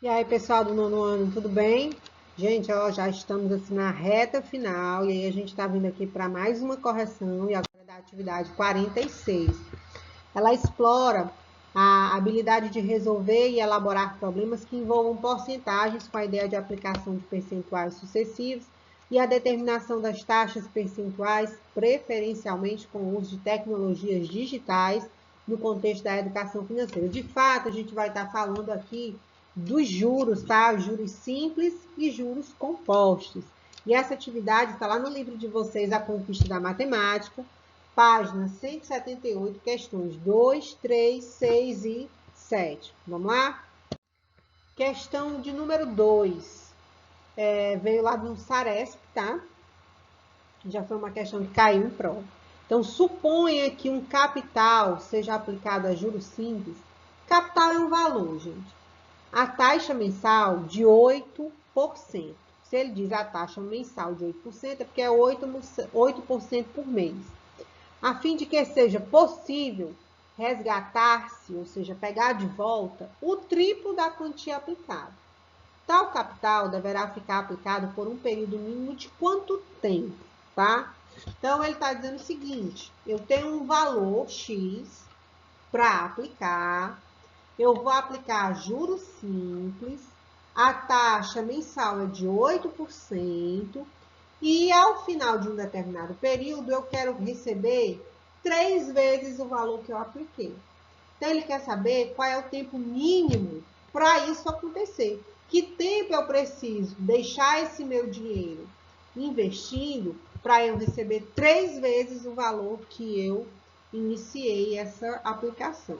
E aí, pessoal do nono ano, tudo bem? Gente, ó, já estamos assim na reta final e aí a gente está vindo aqui para mais uma correção e agora é da atividade 46. Ela explora a habilidade de resolver e elaborar problemas que envolvam porcentagens com a ideia de aplicação de percentuais sucessivos e a determinação das taxas percentuais, preferencialmente com o uso de tecnologias digitais no contexto da educação financeira. De fato, a gente vai estar falando aqui dos juros, tá? Juros simples e juros compostos. E essa atividade está lá no livro de vocês, A Conquista da Matemática, página 178, questões 2, 3, 6 e 7. Vamos lá? Questão de número 2. Veio lá do Saresp, tá? Já foi uma questão que caiu em prova. Então, suponha que um capital seja aplicado a juros simples. Capital é um valor, gente. A taxa mensal de 8%. Se ele diz a taxa mensal de 8%, é porque é 8% por mês. A fim de que seja possível resgatar-se, ou seja, pegar de volta, o triplo da quantia aplicada. Tal capital deverá ficar aplicado por um período mínimo de quanto tempo, tá? Então, ele está dizendo o seguinte, eu tenho um valor X para aplicar, eu vou aplicar juros simples, a taxa mensal é de 8%, e ao final de um determinado período eu quero receber 3 vezes o valor que eu apliquei. Então, ele quer saber qual é o tempo mínimo para isso acontecer. Que tempo eu preciso deixar esse meu dinheiro investindo para eu receber 3 vezes o valor que eu iniciei essa aplicação.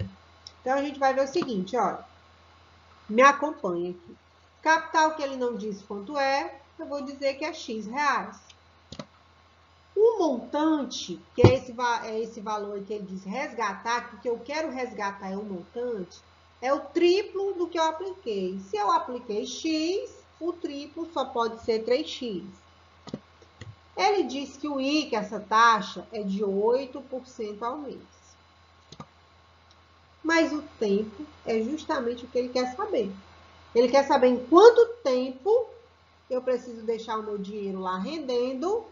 Então, a gente vai ver o seguinte, olha, me acompanha aqui. Capital que ele não diz quanto é, eu vou dizer que é X reais. O montante, que é esse valor que ele diz resgatar, que o que eu quero resgatar é o montante, é o triplo do que eu apliquei. Se eu apliquei X, o triplo só pode ser 3x. Ele diz que o I, que essa taxa, é de 8% ao mês. Mas o tempo é justamente o que ele quer saber. Ele quer saber em quanto tempo eu preciso deixar o meu dinheiro lá rendendo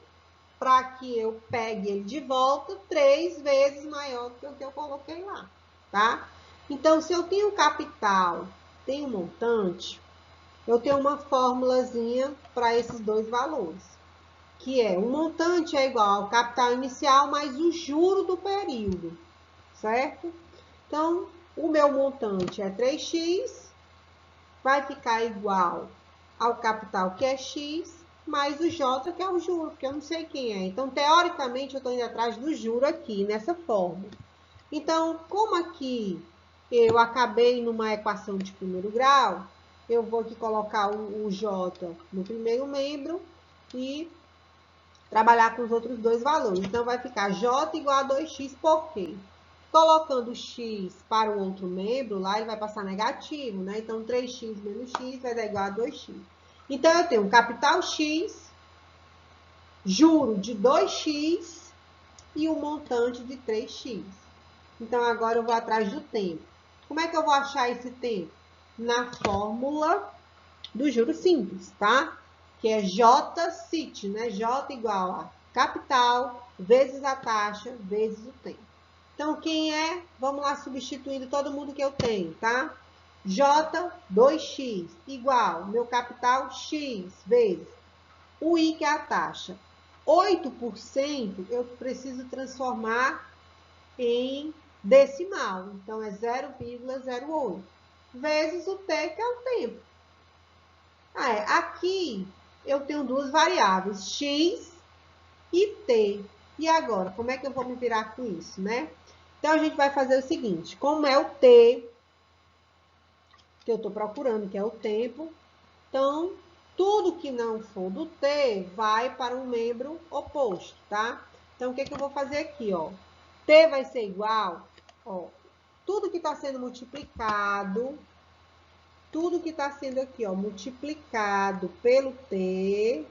para que eu pegue ele de volta 3 vezes maior do que o que eu coloquei lá, tá? Então, se eu tenho capital, tenho montante, eu tenho uma formulazinha para esses dois valores, que é o montante é igual ao capital inicial mais o juro do período, certo? Então, o meu montante é 3x, vai ficar igual ao capital, que é X, mais o J, que é o juro, porque eu não sei quem é. Então, teoricamente, eu estou indo atrás do juro aqui, nessa forma. Então, como aqui eu acabei numa equação de primeiro grau, eu vou aqui colocar o J no primeiro membro e trabalhar com os outros dois valores. Então, vai ficar J igual a 2x, por quê? Colocando x para o outro membro, lá ele vai passar negativo, né? Então, 3x menos x vai dar igual a 2x. Então, eu tenho capital X, juro de 2x e o montante de 3x. Então, agora eu vou atrás do tempo. Como é que eu vou achar esse tempo? Na fórmula do juro simples, tá? Que é J-CIT, né? J igual a capital vezes a taxa vezes o tempo. Então, quem é? Vamos lá, substituindo todo mundo que eu tenho, tá? J, 2x, igual, meu capital, x, vezes o I, que é a taxa. 8% eu preciso transformar em decimal. Então, é 0,08. Vezes o T, que é o tempo. Aqui eu tenho duas variáveis, x e t. E agora, como é que eu vou me virar com isso, né? Então, a gente vai fazer o seguinte, como é o t, que eu estou procurando, que é o tempo, então, tudo que não for do t vai para um membro oposto, tá? Então, o que eu vou fazer aqui, ó? T vai ser igual, ó, tudo que está sendo multiplicado, tudo que está sendo aqui, ó, multiplicado pelo t,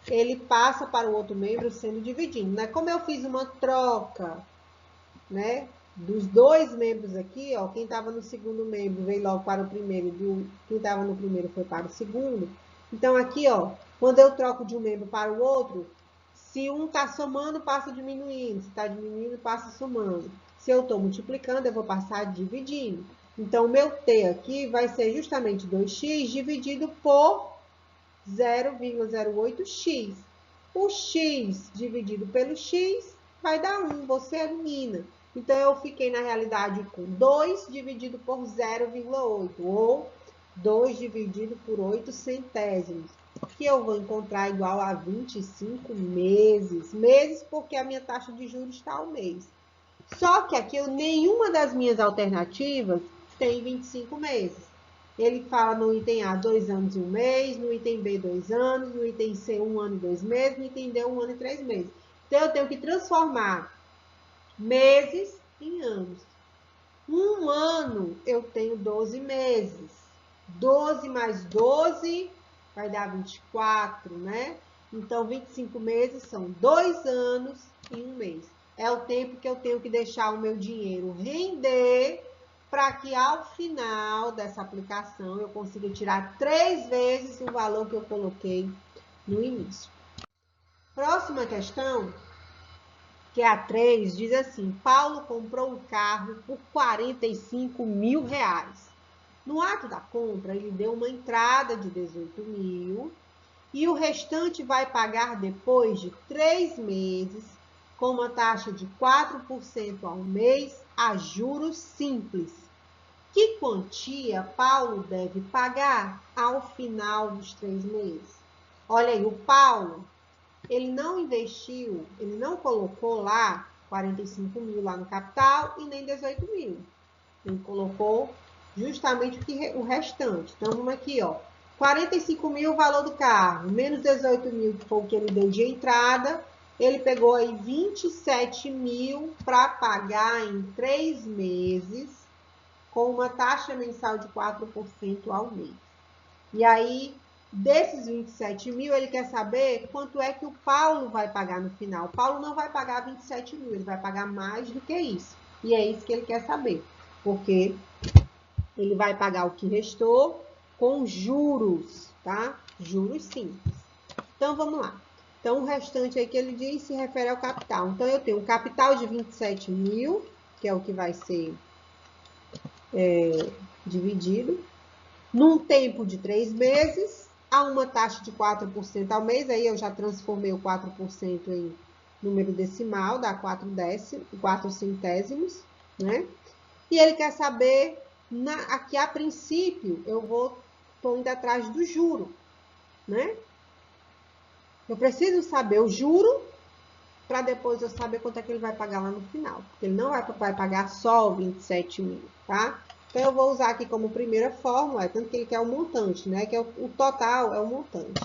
ele passa para o outro membro sendo dividido, né? Como eu fiz uma troca, né? dos dois membros aqui, ó, quem estava no segundo membro veio logo para o primeiro, quem estava no primeiro foi para o segundo. Então, aqui, ó, quando eu troco de um membro para o outro, se um está somando, passa diminuindo. Se está diminuindo, passa somando. Se eu estou multiplicando, eu vou passar dividindo. Então, o meu T aqui vai ser justamente 2x dividido por 0,08x. O x dividido pelo x vai dar 1, você elimina. Então, eu fiquei, na realidade, com 2 dividido por 0,8, ou 2 dividido por 8 centésimos, que eu vou encontrar igual a 25 meses. Meses porque a minha taxa de juros está ao mês. Só que aqui, nenhuma das minhas alternativas tem 25 meses. Ele fala no item A, 2 anos e 1 mês, no item B, 2 anos, no item C, 1 ano e 2 meses, no item D, 1 ano e 3 meses. Então, eu tenho que transformar meses em anos. Um ano, eu tenho 12 meses. 12 mais 12 vai dar 24, né? Então, 25 meses são 2 anos e 1 mês. É o tempo que eu tenho que deixar o meu dinheiro render para que ao final dessa aplicação eu consiga tirar 3 vezes o valor que eu coloquei no início. Próxima questão, que é a 3, diz assim: Paulo comprou um carro por 45 mil reais. No ato da compra, ele deu uma entrada de 18 mil e o restante vai pagar depois de 3 meses com uma taxa de 4% ao mês a juros simples. Que quantia Paulo deve pagar ao final dos 3 meses? Olha aí, o Paulo, ele não investiu, ele não colocou lá 45 mil lá no capital e nem 18 mil. Ele colocou justamente o restante. Então, vamos aqui, ó. 45 mil o valor do carro, menos 18 mil, que foi o que ele deu de entrada. Ele pegou aí 27 mil para pagar em 3 meses, com uma taxa mensal de 4% ao mês. E aí, desses 27 mil, ele quer saber quanto é que o Paulo vai pagar no final. O Paulo não vai pagar 27 mil, ele vai pagar mais do que isso. E é isso que ele quer saber, porque ele vai pagar o que restou com juros, tá? Juros simples. Então, vamos lá. Então, o restante aí que ele diz se refere ao capital. Então, eu tenho um capital de 27 mil, que é o que vai ser dividido, num tempo de 3 meses, a uma taxa de 4% ao mês. Aí eu já transformei o 4% em número decimal, dá 4 centésimos, né? E ele quer saber, aqui a princípio, estou indo atrás do juro, né? Eu preciso saber o juro para depois eu saber quanto é que ele vai pagar lá no final. Porque ele não vai pagar só 27 mil, tá? Então, eu vou usar aqui como primeira fórmula, tanto que ele quer o montante, né? Que é o total é o montante.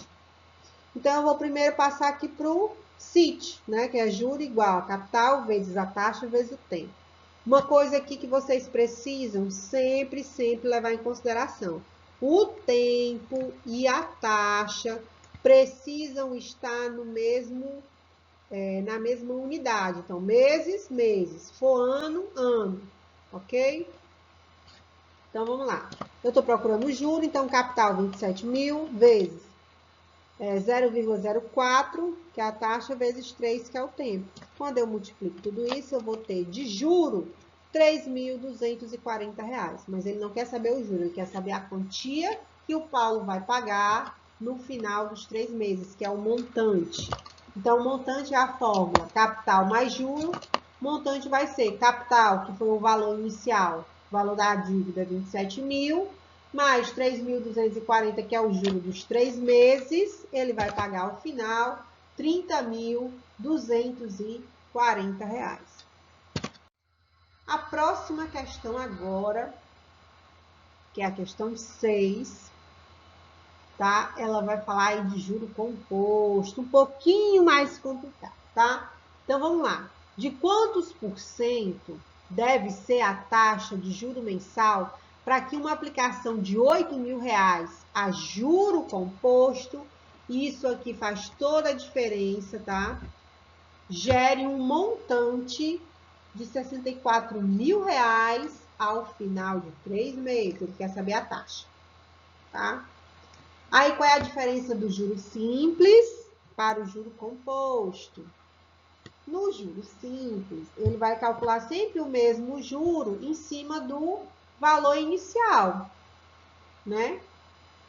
Então, eu vou primeiro passar aqui para o CIT, né? Que é juro igual a capital vezes a taxa vezes o tempo. Uma coisa aqui que vocês precisam sempre levar em consideração. O tempo e a taxa precisam estar no mesmo, na mesma unidade. Então, meses, meses. For ano, ano. Ok? Então, vamos lá. Eu estou procurando o juro, então, capital 27 mil vezes 0,04, que é a taxa, vezes 3, que é o tempo. Quando eu multiplico tudo isso, eu vou ter de juro R$ 3.240. Mas ele não quer saber o juro, ele quer saber a quantia que o Paulo vai pagar no final dos 3 meses, que é o montante. Então, o montante é a fórmula capital mais juro. Montante vai ser capital, que foi o valor inicial, o valor da dívida, 27 mil, mais 3.240, que é o juro dos 3 meses, ele vai pagar ao final R$ 30.240. A próxima questão agora, que é a questão 6, tá? Ela vai falar aí de juro composto, um pouquinho mais complicado, tá? Então, vamos lá. De quantos por cento deve ser a taxa de juro mensal para que uma aplicação de R$ 8.000 a juro composto, isso aqui faz toda a diferença, tá? Gere um montante de R$64.000 ao final de 3 meses. Ele quer saber a taxa, tá? Aí, qual é a diferença do juro simples para o juro composto? No juro simples, ele vai calcular sempre o mesmo juro em cima do valor inicial, né?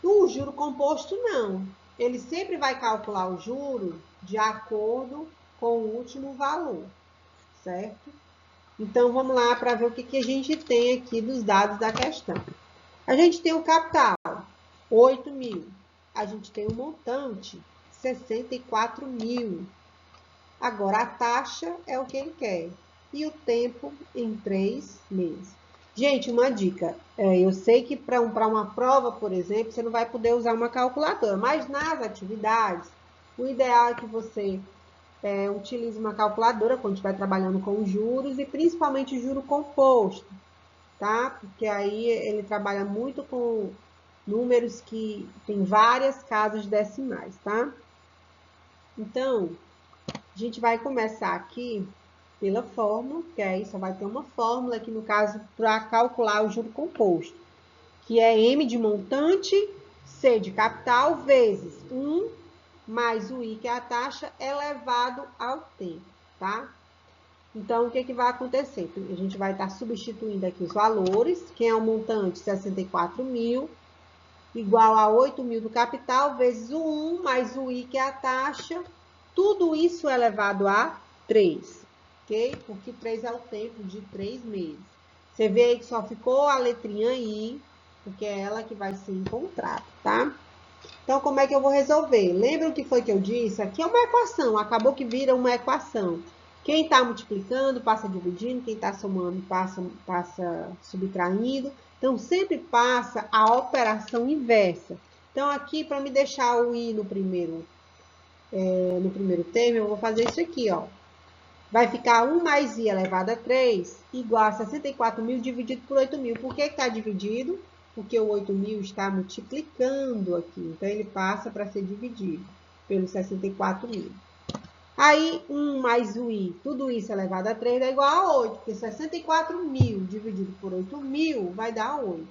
No juro composto, não. Ele sempre vai calcular o juro de acordo com o último valor, certo? Então, vamos lá para ver o que a gente tem aqui dos dados da questão. A gente tem o capital, 8.000. A gente tem o montante, 64.000. Agora, a taxa é o que ele quer. E o tempo em 3 meses. Gente, uma dica. Eu sei que para uma prova, por exemplo, você não vai poder usar uma calculadora. Mas nas atividades, o ideal é que você utilize uma calculadora quando estiver trabalhando com juros e principalmente juro composto, tá? Porque aí ele trabalha muito com números que tem várias casas decimais, tá? Então, a gente vai começar aqui pela fórmula, que aí só vai ter uma fórmula aqui no caso para calcular o juro composto, que é M de montante, C de capital, vezes 1 mais o I, que é a taxa, elevado ao tempo, tá? Então, o que vai acontecer? A gente vai estar substituindo aqui os valores. Quem é o montante? 64.000, igual a 8.000 do capital, vezes o 1 mais o I, que é a taxa. Tudo isso elevado a 3, ok? Porque 3 é o tempo de 3 meses. Você vê aí que só ficou a letrinha I, porque é ela que vai ser encontrada, tá? Então, como é que eu vou resolver? Lembra o que foi que eu disse? Aqui é uma equação, acabou que vira uma equação. Quem está multiplicando, passa dividindo, quem está somando, passa subtraindo. Então, sempre passa a operação inversa. Então, aqui, para me deixar o I no primeiro termo, eu vou fazer isso aqui, ó. Vai ficar 1 mais I elevado a 3 igual a 64.000 dividido por 8.000. Por que está dividido? Porque o 8.000 está multiplicando aqui. Então, ele passa para ser dividido pelos 64.000. Aí, 1 mais o I, tudo isso elevado a 3 dá igual a 8. Porque 64.000 dividido por 8.000 vai dar 8.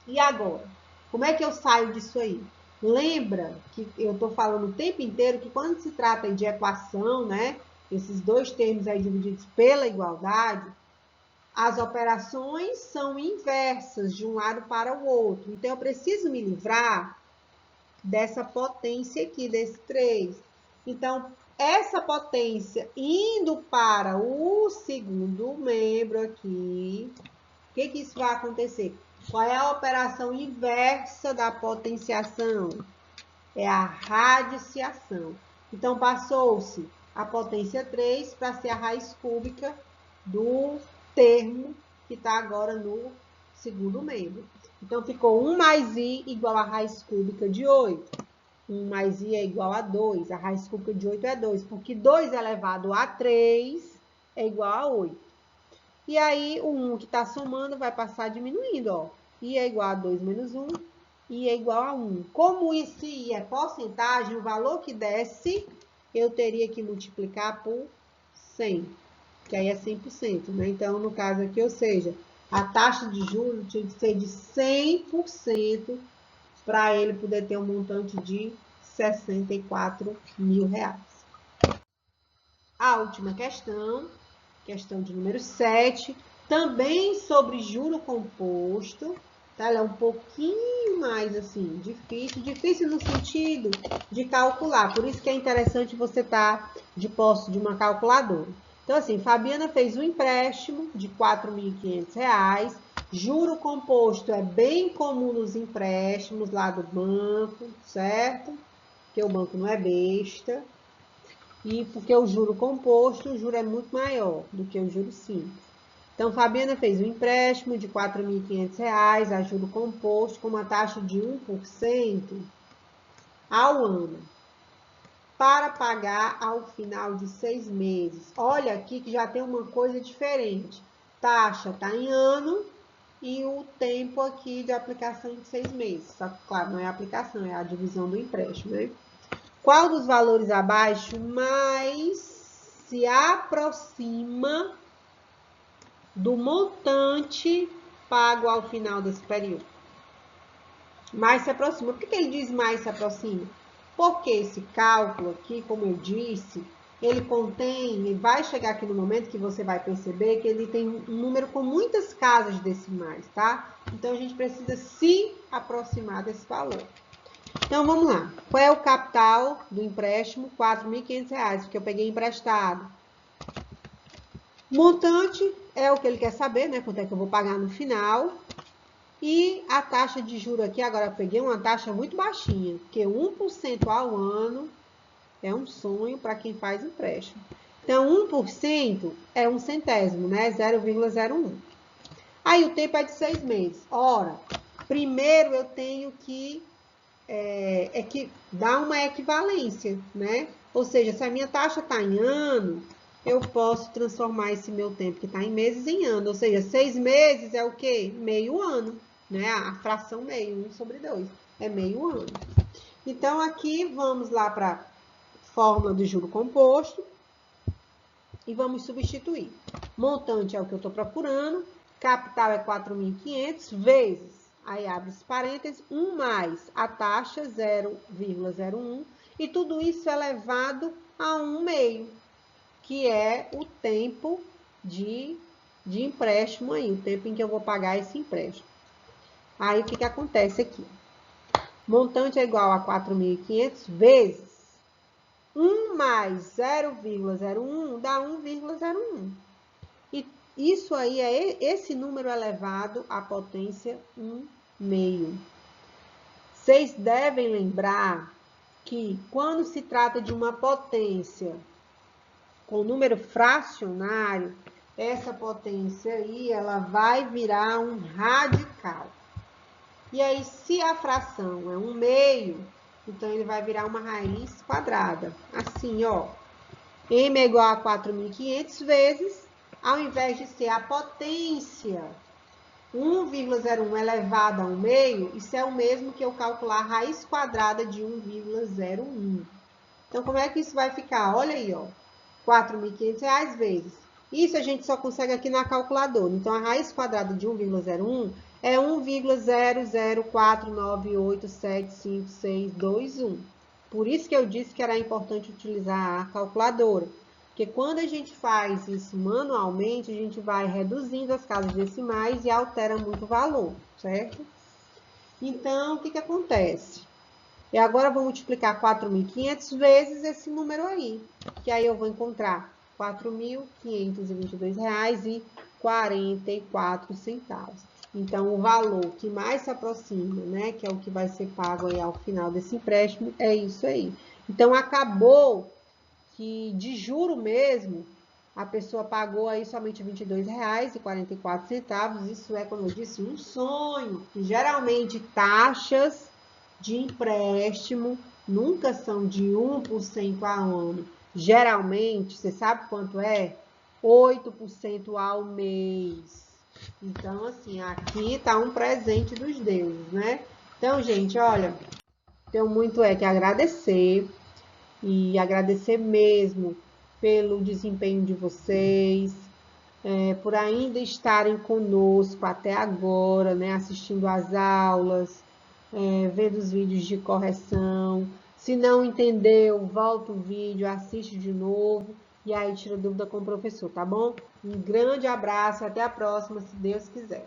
E agora? Como é que eu saio disso aí? Lembra que eu estou falando o tempo inteiro que quando se trata de equação, né? Esses dois termos aí divididos pela igualdade, as operações são inversas de um lado para o outro. Então, eu preciso me livrar dessa potência aqui, desse 3. Então, essa potência indo para o segundo membro aqui, o que isso vai acontecer? Qual é a operação inversa da potenciação? É a radiciação. Então, passou-se a potência 3 para ser a raiz cúbica do termo que está agora no segundo membro. Então, ficou 1 mais I igual a raiz cúbica de 8. 1 mais I é igual a 2. A raiz cúbica de 8 é 2, porque 2 elevado a 3 é igual a 8. E aí, o 1 que está somando vai passar diminuindo, ó. I é igual a 2 menos 1, I é igual a 1. Como isso I é porcentagem, o valor que desce, eu teria que multiplicar por 100, que aí é 100%, né? Então, no caso aqui, ou seja, a taxa de juros tinha que ser de 100% para ele poder ter um montante de R$64.000. A última questão de número 7, também sobre juro composto, tá? Ela é um pouquinho mais, assim, difícil no sentido de calcular, por isso que é interessante você estar de posse de uma calculadora. Então, assim, Fabiana fez um empréstimo de R$4.500, juro composto é bem comum nos empréstimos lá do banco, certo? Porque o banco não é besta. E porque o juro composto, o juro é muito maior do que o juro simples. Então, Fabiana fez um empréstimo de R$4.500 a juro composto com uma taxa de 1% ao ano, para pagar ao final de 6 meses. Olha aqui que já tem uma coisa diferente. Taxa está em ano e o tempo aqui de aplicação de 6 meses. Só que, claro, não é a aplicação, é a divisão do empréstimo, né? Qual dos valores abaixo mais se aproxima do montante pago ao final desse período. Mais se aproxima. Por que ele diz mais se aproxima? Porque esse cálculo aqui, como eu disse, ele contém, e vai chegar aqui no momento que você vai perceber que ele tem um número com muitas casas decimais, tá? Então, a gente precisa se aproximar desse valor. Então, vamos lá. Qual é o capital do empréstimo? R$ 4.500, porque eu peguei emprestado. Montante é o que ele quer saber, né? Quanto é que eu vou pagar no final. E a taxa de juros aqui, agora eu peguei uma taxa muito baixinha, porque 1% ao ano é um sonho para quem faz empréstimo. Então, 1% é 1 centésimo, né? 0,01. Aí, o tempo é de 6 meses. Ora, primeiro eu tenho que dar uma equivalência, né? Ou seja, se a minha taxa está em ano, eu posso transformar esse meu tempo que está em meses em ano. Ou seja, 6 meses é o quê? Meio ano, né? A fração meio, 1/2, é meio ano. Então, aqui vamos lá para a fórmula do juro composto e vamos substituir. Montante é o que eu estou procurando, capital é 4.500 vezes, aí abre os parênteses, 1 mais a taxa 0,01 e tudo isso elevado a 1/2, que é o tempo de empréstimo aí, o tempo em que eu vou pagar esse empréstimo. Aí, o que acontece aqui? Montante é igual a 4.500 vezes 1 mais 0,01 dá 1,01. E isso aí é esse número elevado à potência 1/2. Vocês devem lembrar que quando se trata de uma potência com número fracionário, essa potência aí, ela vai virar um radical. E aí, se a fração é 1/2, então ele vai virar uma raiz quadrada. Assim, ó. M é igual a 4.500 vezes, ao invés de ser a potência 1,01 elevado a 1/2, isso é o mesmo que eu calcular a raiz quadrada de 1,01. Então, como é que isso vai ficar? Olha aí, ó. R$ 4.500 vezes. Isso a gente só consegue aqui na calculadora. Então, a raiz quadrada de 1,01 é 1,0049875621. Por isso que eu disse que era importante utilizar a calculadora. Porque quando a gente faz isso manualmente, a gente vai reduzindo as casas decimais e altera muito o valor, certo? Então, o que acontece? E agora eu vou multiplicar 4.500 vezes esse número aí, que aí eu vou encontrar R$ 4.522,44. Então, o valor que mais se aproxima, né, que é o que vai ser pago aí ao final desse empréstimo, é isso aí. Então, acabou que de juro mesmo, a pessoa pagou aí somente R$ 22,44. Isso é, como eu disse, um sonho. E geralmente, taxas de empréstimo nunca são de 1% ao ano. Geralmente, você sabe quanto é? 8% ao mês. Então, assim, aqui tá um presente dos deuses, né? Então, gente, olha, tenho muito que agradecer. E agradecer mesmo pelo desempenho de vocês, por ainda estarem conosco até agora, né? Assistindo às aulas, vendo os vídeos de correção. Se não entendeu, volta o vídeo, assiste de novo e aí tira dúvida com o professor, tá bom? Um grande abraço e até a próxima, se Deus quiser.